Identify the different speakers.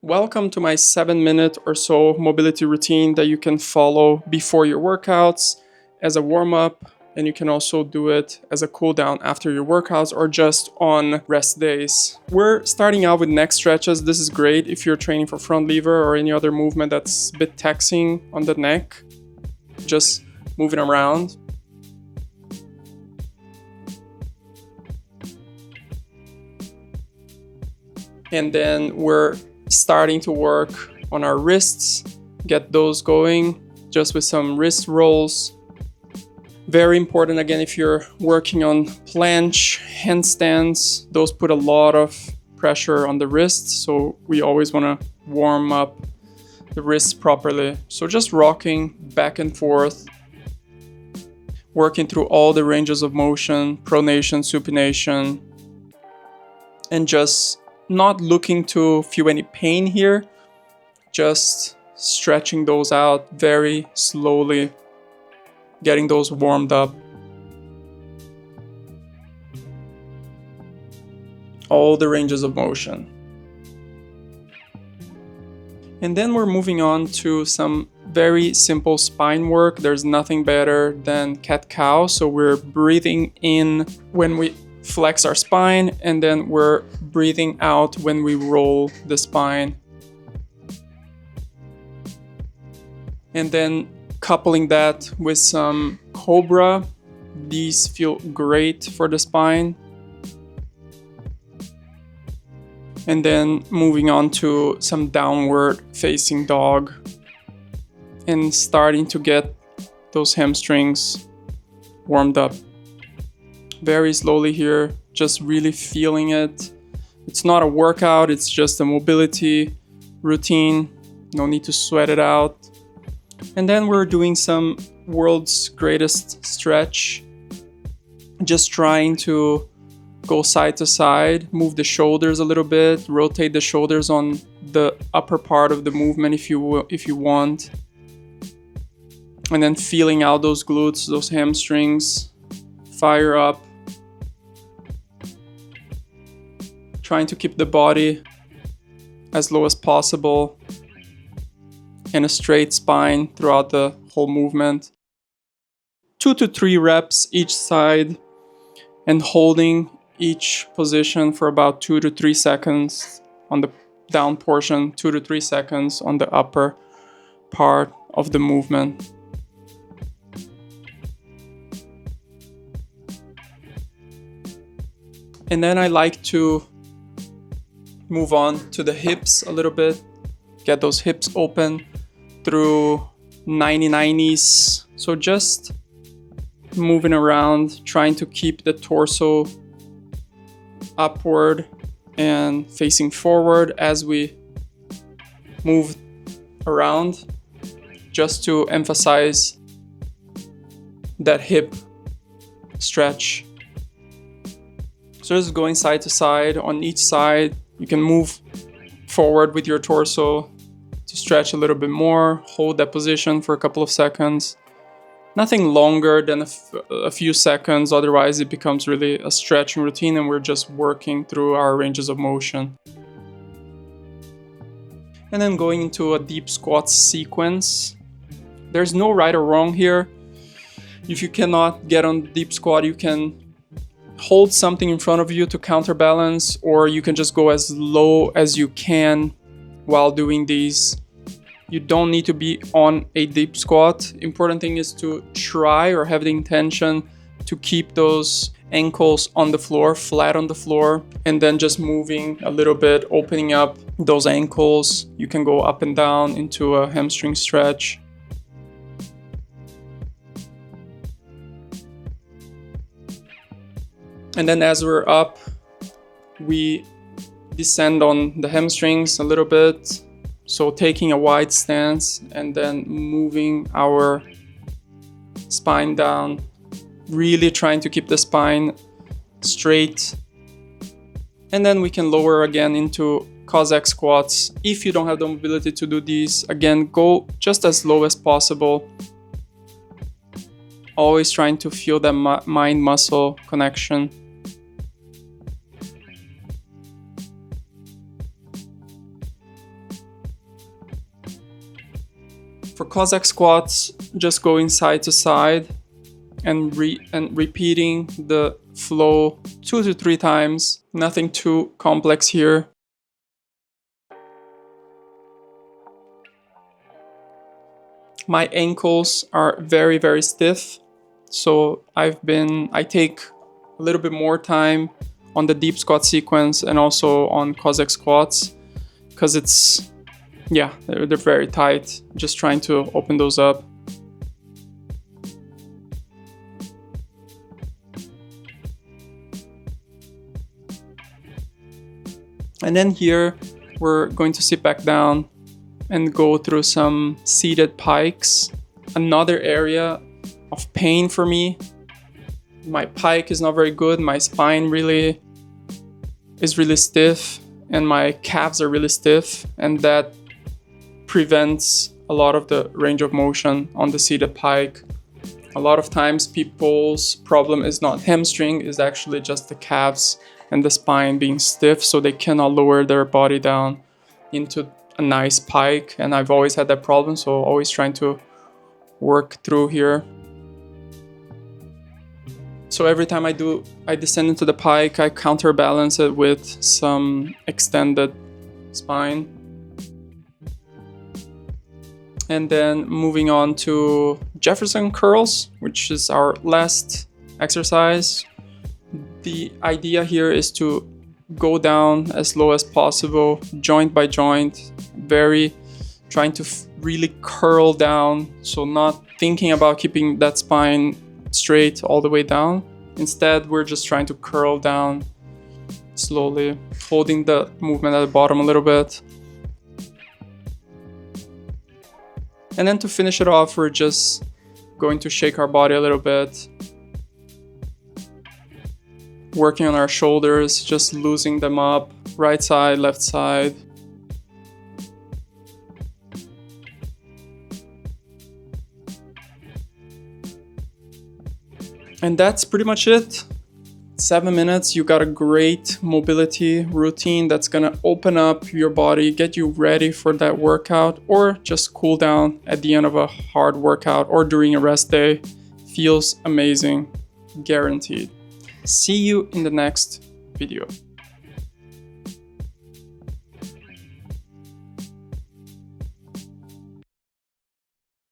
Speaker 1: Welcome to my 7-minute or so mobility routine that you can follow before your workouts as a warm-up, and you can also do it as a cool down after your workouts or just on rest days. We're starting out with neck stretches. This is great if you're training for front lever or any other movement that's a bit taxing on the neck. Just moving around. And then we're starting to work on our wrists, get those going just with some wrist rolls. Very important again if you're working on planche, handstands, those put a lot of pressure on the wrists, so we always want to warm up the wrists properly. So just rocking back and forth, working through all the ranges of motion, pronation, supination, and just not looking to feel any pain here, just stretching those out very slowly, getting those warmed up. All the ranges of motion. And then we're moving on to some very simple spine work. There's nothing better than cat-cow. So we're breathing in when we flex our spine, and then we're breathing out when we roll the spine. And then coupling that with some cobra. These feel great for the spine. And then moving on to some downward facing dog and starting to get those hamstrings warmed up. Very slowly here, just really feeling it. It's not a workout, it's just a mobility routine. No need to sweat it out. And then we're doing some world's greatest stretch. Just trying to go side to side, move the shoulders a little bit, rotate the shoulders on the upper part of the movement if you want. And then feeling out those glutes, those hamstrings, fire up. Trying to keep the body as low as possible and a straight spine throughout the whole movement. 2 to 3 reps each side and holding each position for about 2 to 3 seconds on the down portion, 2 to 3 seconds on the upper part of the movement. And then I like to move on to the hips a little bit, get those hips open through 90s. So just moving around, trying to keep the torso upward and facing forward as we move around, just to emphasize that hip stretch. So just going side to side. On each side, you can move forward with your torso to stretch a little bit more. Hold that position for a couple of seconds. Nothing longer than a few seconds, otherwise it becomes really a stretching routine and we're just working through our ranges of motion. And then going into a deep squat sequence. There's no right or wrong here. If you cannot get on deep squat, you can hold something in front of you to counterbalance, or you can just go as low as you can while doing these. You don't need to be on a deep squat. Important thing is to try or have the intention to keep those ankles on the floor, flat on the floor, and then just moving a little bit, opening up those ankles. You can go up and down into a hamstring stretch. And then as we're up, we descend on the hamstrings a little bit. So taking a wide stance and then moving our spine down, really trying to keep the spine straight. And then we can lower again into Cossack squats. If you don't have the mobility to do these, again, go just as low as possible. Always trying to feel that mind-muscle connection. For Cossack squats, just going side to side and repeating the flow 2 to 3 times. Nothing too complex here. My ankles are very, very stiff, so I take a little bit more time on the deep squat sequence and also on Cossack squats, because it's, yeah, they're very tight. Just trying to open those up. And then here, we're going to sit back down and go through some seated pikes. Another area of pain for me. My pike is not very good. My spine is really stiff and my calves are really stiff, and that prevents a lot of the range of motion on the seated pike. A lot of times people's problem is not hamstring, is actually just the calves and the spine being stiff, so they cannot lower their body down into a nice pike, and I've always had that problem, so always trying to work through here. So every time I descend into the pike, I counterbalance it with some extended spine. And then moving on to Jefferson curls, which is our last exercise. The idea here is to go down as low as possible, joint by joint, trying to really curl down, so not thinking about keeping that spine straight all the way down. Instead, we're just trying to curl down slowly, holding the movement at the bottom a little bit. And then to finish it off, we're just going to shake our body a little bit, working on our shoulders, just loosening them up, right side, left side. And that's pretty much it. 7 minutes, you got a great mobility routine that's gonna open up your body, get you ready for that workout, or just cool down at the end of a hard workout or during a rest day. Feels amazing, guaranteed. See you in the next video.